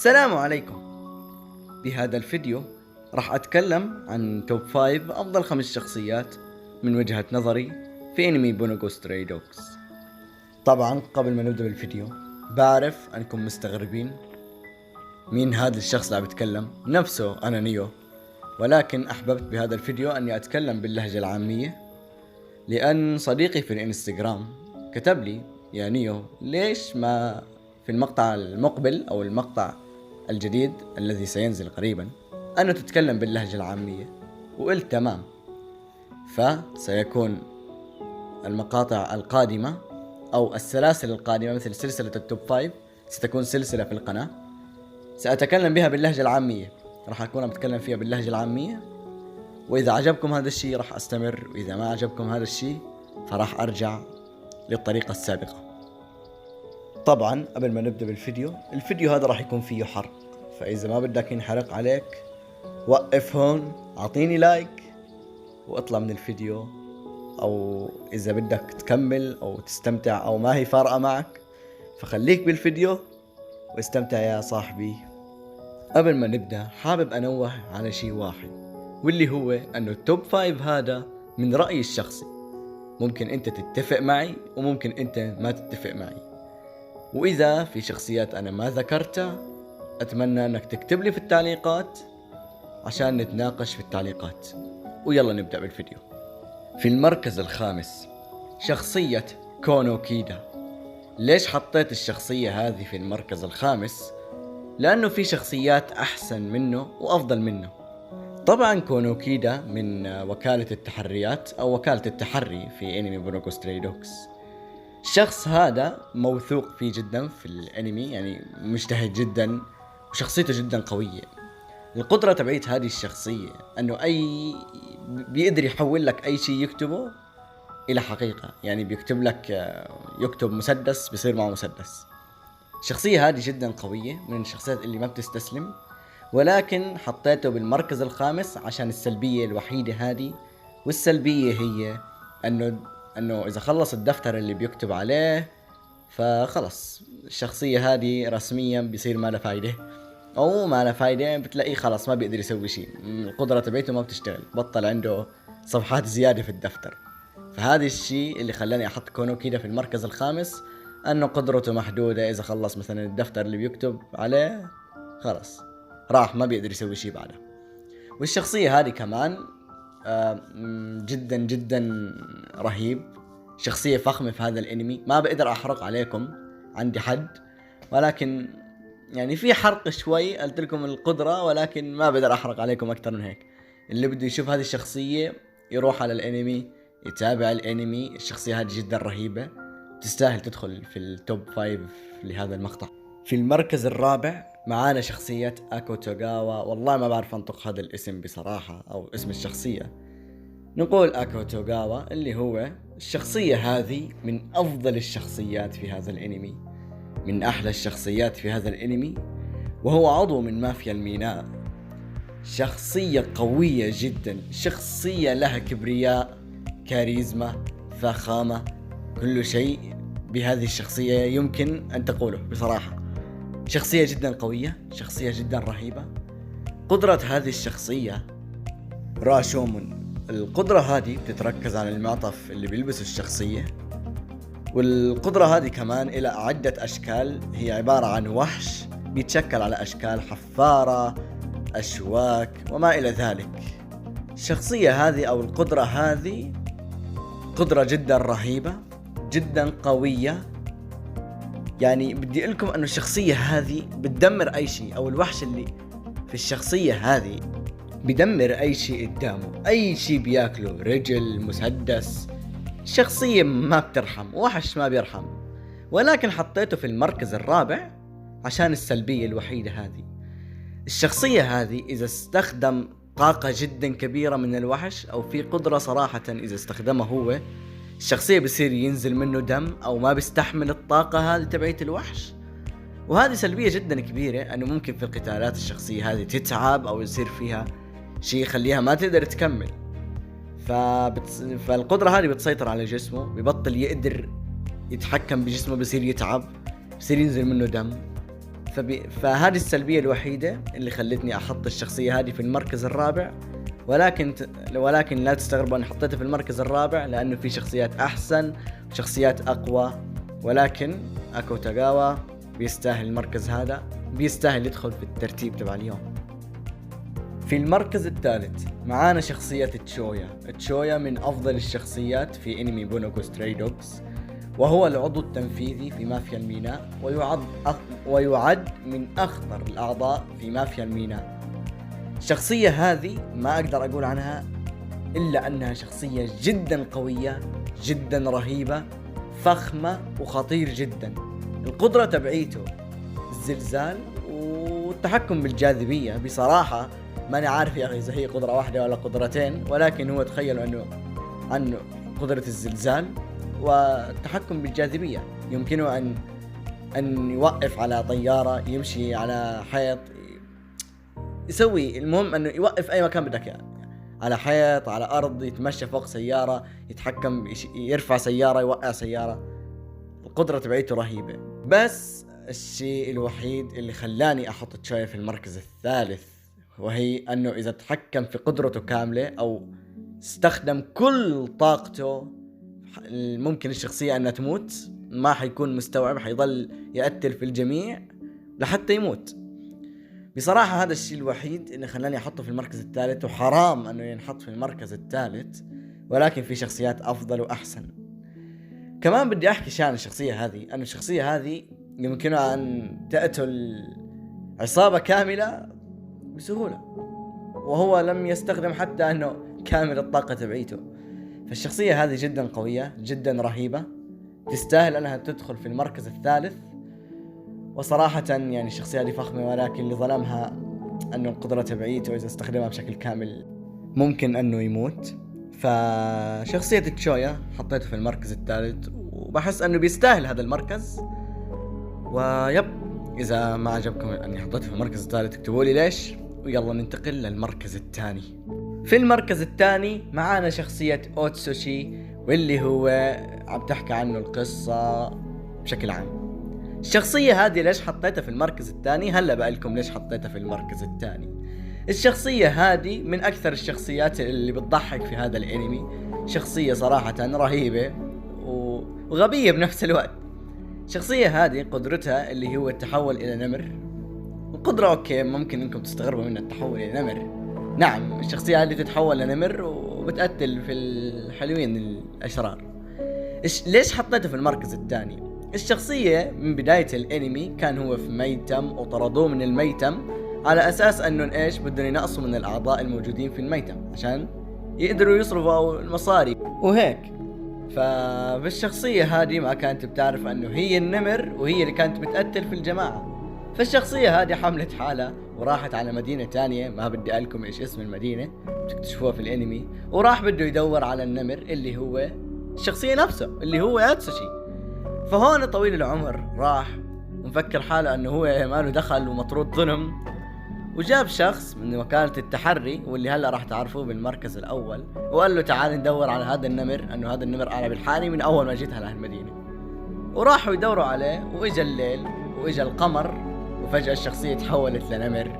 السلام عليكم. بهذا الفيديو راح أتكلم عن توب 5 أفضل 5 شخصيات من وجهة نظري في أنمي بونوغو ستراي دوغز. طبعا قبل ما نبدأ بالفيديو بعرف أنكم مستغربين مين هذا الشخص اللي عم بتكلم. نفسه أنا نيو، ولكن أحببت بهذا الفيديو أني أتكلم باللهجة العامية لأن صديقي في الإنستغرام كتب لي: يا نيو، ليش ما في المقطع المقبل أو المقطع الجديد الذي سينزل قريبا أنه تتكلم باللهجة العامية؟ وقلت تمام. فسيكون المقاطع القادمة أو السلاسل القادمة مثل سلسلة التوب 5 ستكون سلسلة في القناة سأتكلم بها باللهجة العامية، راح أكون أتكلم فيها باللهجة العامية. وإذا عجبكم هذا الشيء راح أستمر، وإذا ما عجبكم هذا الشيء فراح أرجع للطريقة السابقة. طبعا قبل ما نبدأ الفيديو هذا راح يكون فيه حرق، فإذا ما بدك ينحرق عليك وقف هون، أعطيني لايك واطلع من الفيديو، أو إذا بدك تكمل أو تستمتع أو ما هي فارقة معك فخليك بالفيديو واستمتع يا صاحبي. قبل ما نبدأ حابب أنوه على شيء واحد، واللي هو أنه التوب 5 هذا من رأيي الشخصي، ممكن أنت تتفق معي وممكن أنت ما تتفق معي، وإذا في شخصيات أنا ما ذكرتها أتمنى أنك تكتب لي في التعليقات عشان نتناقش في التعليقات. ويلا نبدأ بالفيديو. في المركز الخامس شخصية كونو كيدا. ليش حطيت الشخصية هذه في المركز الخامس؟ لأنه في شخصيات أحسن منه وأفضل منه. طبعا كونو كيدا من وكالة التحريات أو وكالة التحري في أنمي بونوغو ستراي دوغز. الشخص هذا موثوق فيه جدا في الأنمي، يعني مجتهد جدا وشخصيته جدا قوية. القدرة تبعيت هذه الشخصية أنه بيقدر يحول لك أي شيء يكتبه إلى حقيقة، يعني بيكتب لك، يكتب مسدس بيصير معه مسدس. الشخصية هذه جدا قوية، من الشخصيات اللي ما بتستسلم، ولكن حطيته بالمركز الخامس عشان السلبية الوحيدة هذه. والسلبية هي أنه إذا خلص الدفتر اللي بيكتب عليه فخلص الشخصية هذه رسميا بيصير ما لها فايدة، أو ما لها فايدة بتلاقيه خلاص ما بيقدر يسوي شيء، القدرة تبعته ما بتشتغل، بطل عنده صفحات زيادة في الدفتر. فهذا الشيء اللي خلاني أحط كونو كيدا في المركز الخامس، أنه قدرته محدودة. إذا خلص مثلا الدفتر اللي بيكتب عليه خلاص راح، ما بيقدر يسوي شيء بعده. والشخصية هذه كمان جدا جدا رهيب، شخصية فخمة في هذا الانمي. ما بقدر احرق عليكم، عندي حد، ولكن يعني في حرق شوي، قلت لكم القدرة ولكن ما بقدر احرق عليكم اكتر من هيك. اللي بده يشوف هذه الشخصية يروح على الانمي يتابع الانمي. الشخصية هذه جدا رهيبة، تستاهل تدخل في التوب 5 لهذا المقطع. في المركز الرابع معانا شخصية اكو توغاوا. والله ما بعرف انطق هذا الاسم بصراحة او اسم الشخصية، نقول اكو توغاوا. اللي هو الشخصية هذه من افضل الشخصيات في هذا الانمي، من احلى الشخصيات في هذا الانمي، وهو عضو من مافيا الميناء. شخصية قوية جدا، شخصية لها كبرياء، كاريزما، فخامة، كل شيء بهذه الشخصية يمكن ان تقوله بصراحة. شخصية جدا قوية، شخصية جدا رهيبة. قدرة هذه الشخصية راشومون. القدرة هذه بتتركز على المعطف اللي بيلبسه الشخصية، والقدرة هذه كمان إلى عدة أشكال. هي عبارة عن وحش بيتشكل على أشكال حفارة، أشواك وما إلى ذلك. الشخصية هذه أو القدرة هذه قدرة جدا رهيبة، جدا قوية. يعني بدي أقول لكم أنه الشخصية هذه بتدمر أي شيء، أو الوحش اللي في الشخصية هذه بدمر أي شيء قدامه، أي شيء بياكله، رجل، مسدس. الشخصية ما بترحم، وحش ما بيرحم. ولكن حطيته في المركز الرابع عشان السلبية الوحيدة هذه. الشخصية هذه إذا استخدم طاقة جدا كبيرة من الوحش، أو في قدرة صراحة إذا استخدمها هو، الشخصية بصير ينزل منه دم، أو ما بيستحمل الطاقة هذه تبعية الوحش. وهذه سلبية جدا كبيرة، أنه ممكن في القتالات الشخصية هذه تتعب أو يصير فيها شيء يخليها ما تقدر تكمل. فالقدرة هذه بتسيطر على جسمه، ببطل يقدر يتحكم بجسمه، بصير يتعب، بصير ينزل منه دم. فهذه السلبية الوحيدة اللي خلتني أحط الشخصية هذه في المركز الرابع. ولكن لا تستغربوا أن حطيتها في المركز الرابع، لأنه في شخصيات أحسن وشخصيات أقوى. ولكن أكو تاغاوا بيستاهل المركز هذا، بيستاهل يدخل في الترتيب تبع اليوم. في المركز الثالث معانا شخصية تشويا من أفضل الشخصيات في أنمي بونوكو ستراي دوغز، وهو العضو التنفيذي في مافيا الميناء، ويعد من أخطر الأعضاء في مافيا الميناء. الشخصية هذه ما أقدر أقول عنها إلا أنها شخصية جدا قوية، جدا رهيبة، فخمة وخطير جدا. القدرة تبعيته الزلزال والتحكم بالجاذبية. بصراحة ماني عارف يا أخي إذا هي قدرة واحدة ولا قدرتين، ولكن هو تخيلوا أنه قدرة الزلزال والتحكم بالجاذبية. يمكنه أن يوقف على طيارة، يمشي على حيط، يسوي المهم أنه يوقف أي مكان بدك يعني، على حيط، على أرض، يتمشى فوق سيارة، يتحكم، يرفع سيارة، يوقع سيارة. القدرة تبعيته رهيبة. بس الشيء الوحيد اللي خلاني أحط تشويا في المركز الثالث وهي أنه إذا تحكم في قدرته كاملة أو استخدم كل طاقته، ممكن الشخصية أنها تموت، ما حيكون مستوعب، حيظل يقتل في الجميع لحتى يموت. بصراحة هذا الشيء الوحيد اللي خلاني أحطه في المركز الثالث، وحرام أنه ينحط في المركز الثالث، ولكن في شخصيات أفضل وأحسن. كمان بدي أحكي شان الشخصية هذه، أن الشخصية هذه يمكنها أن تقتل عصابة كاملة بسهولة، وهو لم يستخدم حتى أنه كامل الطاقة تبعيته. فالشخصية هذه جدا قوية، جدا رهيبة، تستاهل أنها تدخل في المركز الثالث. وصراحة يعني الشخصية هذه فخمة، ولكن اللي ظلمها أنه القدرة تبعيته إذا استخدمها بشكل كامل ممكن أنه يموت. فشخصية تشويا حطيته في المركز الثالث، وبحس أنه بيستاهل هذا المركز. ويب، إذا ما عجبكم أني حطيته في المركز الثالث اكتبوا لي ليش، ويلا ننتقل للمركز الثاني. في المركز الثاني معانا شخصية أوتسوشي، واللي هو عم تحكي عنه القصة بشكل عام. الشخصية هذه ليش حطيتها في المركز الثاني؟ هلا بقولكم ليش حطيتها في المركز الثاني. الشخصية هذه من أكثر الشخصيات اللي بتضحك في هذا الأنمي. شخصية صراحة رهيبة وغبية بنفس الوقت. الشخصية هذه قدرتها اللي هو التحول إلى نمر. القدرة أوكي ممكن إنكم تستغربوا من التحول إلى نمر. نعم، الشخصية هذه تتحول لنمر وبتقتل في الحلوين الأشرار. ليش حطيته في المركز الثاني؟ الشخصية من بداية الأنمي كان هو في ميتم، وطردوه من الميتم على أساس أنه إيش بدهم ينقصوا من الأعضاء الموجودين في الميتم عشان يقدروا يصرفوا المصاري وهيك. فالشخصية هذه ما كانت بتعرف أنه هي النمر، وهي اللي كانت بتقتل في الجماعة. فالشخصية هذه حملت حالها وراحت على مدينة تانية، ما بدي أقولكم إيش اسم المدينة، بتكتشفوها في الأنمي. وراح بده يدور على النمر اللي هو الشخصية نفسه اللي هو أتسوشي. فهون طويل العمر راح ومفكر حاله أنه هو ماله دخل ومطرود ظلم، وجاب شخص من وكالة التحري واللي هلأ راح تعرفوه بالمركز الأول، وقال له تعال ندور على هذا النمر، أنه هذا النمر أنا بالحالي من أول ما جيت هلا المدينة. وراحوا يدوروا عليه، وإجا الليل وإجا القمر، وفجأة الشخصية تحولت لنمر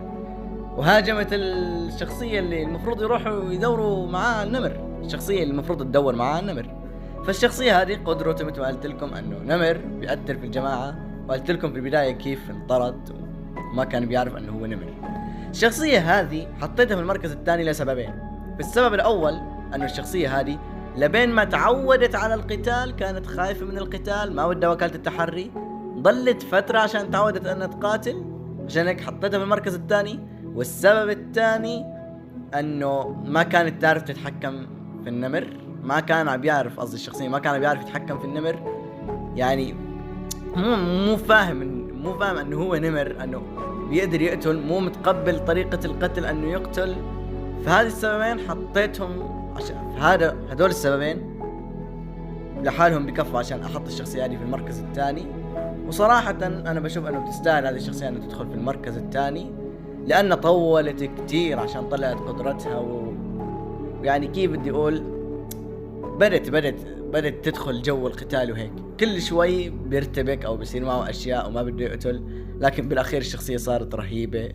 وهاجمت الشخصية اللي المفروض يروحوا يدوروا معاه النمر، الشخصية اللي المفروض تدور معاه النمر. فالشخصية هذه قدرته مثل ما قلت لكم أنه نمر بيأثر في الجماعة، وقلت لكم في البداية كيف انطرد وما كان بيعرف أنه هو نمر. الشخصية هذه حطيتها في المركز الثاني لسببين. السبب الأول أنه الشخصية هذه لبين ما تعودت على القتال كانت خايفة من القتال، ما ودها وكالة التحري، ضلت فترة عشان تعودت أنها تقاتل، عشان هيك حطيتها في المركز الثاني. والسبب الثاني أنه ما كانت تعرف تتحكم في النمر، ما كان بيعرف، قصدي الشخصية ما كان بيعرف يتحكم في النمر، يعني مو فاهم أنه هو نمر، أنه بيقدر يقتل، مو متقبل طريقة القتل أنه يقتل. فهذه السببين حطيتهم عشان هدول السببين لحالهم بكفوا عشان أحط الشخصية هذه في المركز الثاني. وصراحة أنا بشوف أنه بتستاهل هذه الشخصية أنه تدخل في المركز الثاني، لأن طولت كتير عشان طلعت قدرتها ويعني كيف بدي أقول بدت بدأت تدخل جو القتال وهيك، كل شوي بيرتبك او بيصير معه اشياء وما بده يقتل، لكن بالاخير الشخصية صارت رهيبة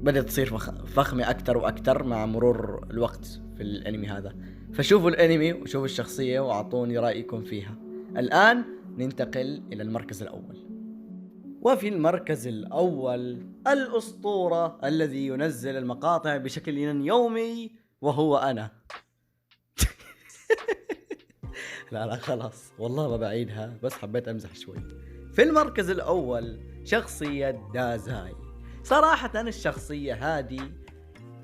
بدأت تصير فخمة اكثر واكثر مع مرور الوقت في الانمي هذا. فشوفوا الانمي وشوفوا الشخصية واعطوني رأيكم فيها. الان ننتقل الى المركز الاول. وفي المركز الأول الأسطورة الذي ينزل المقاطع بشكل يومي وهو أنا. لا خلاص والله ما بعيدها، بس حبيت أمزح شوي. في المركز الأول شخصية دازاي. صراحة الشخصية هذه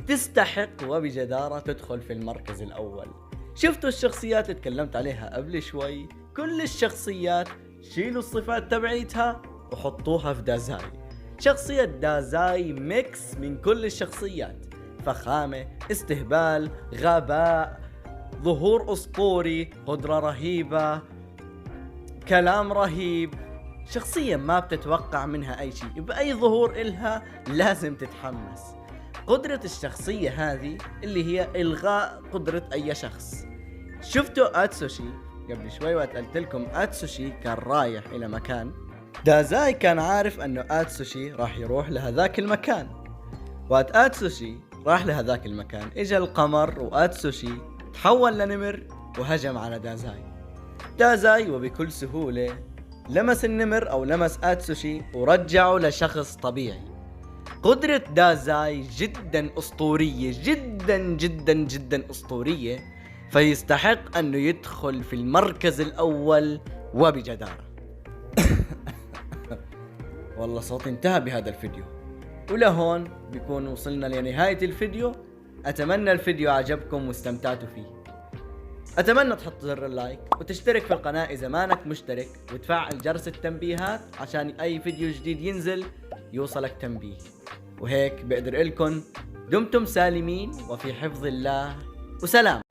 تستحق وبجدارة تدخل في المركز الأول. شفتوا الشخصيات اللي تكلمت عليها قبل شوي؟ كل الشخصيات شيلوا الصفات تبعيتها وحطوها في دازاي. شخصية دازاي ميكس من كل الشخصيات، فخامة، استهبال، غباء، ظهور أسطوري، قدرة رهيبة، كلام رهيب. شخصية ما بتتوقع منها أي شيء، بأي ظهور إلها لازم تتحمس. قدرة الشخصية هذه اللي هي إلغاء قدرة أي شخص. شفتوا أتسوشي قبل شوي وقت قلت لكم أتسوشي كان رايح إلى مكان، دازاي كان عارف انه اتسوشي راح يروح لهذاك المكان. وقت اتسوشي راح لهذاك المكان اجا القمر واتسوشي تحول لنمر وهجم على دازاي وبكل سهولة لمس النمر او لمس اتسوشي ورجعه لشخص طبيعي. قدرة دازاي جدا اسطورية، جدا جدا جدا اسطورية، فيستحق انه يدخل في المركز الاول وبجدارة. والله صوتي انتهى بهذا الفيديو، ولهون بيكون وصلنا لنهاية الفيديو. أتمنى الفيديو عجبكم واستمتعتوا فيه. أتمنى تحط زر اللايك وتشترك في القناة إذا مانك مشترك، وتفعل جرس التنبيهات عشان أي فيديو جديد ينزل يوصلك تنبيه. وهيك بقدر لكم دمتم سالمين وفي حفظ الله، وسلام.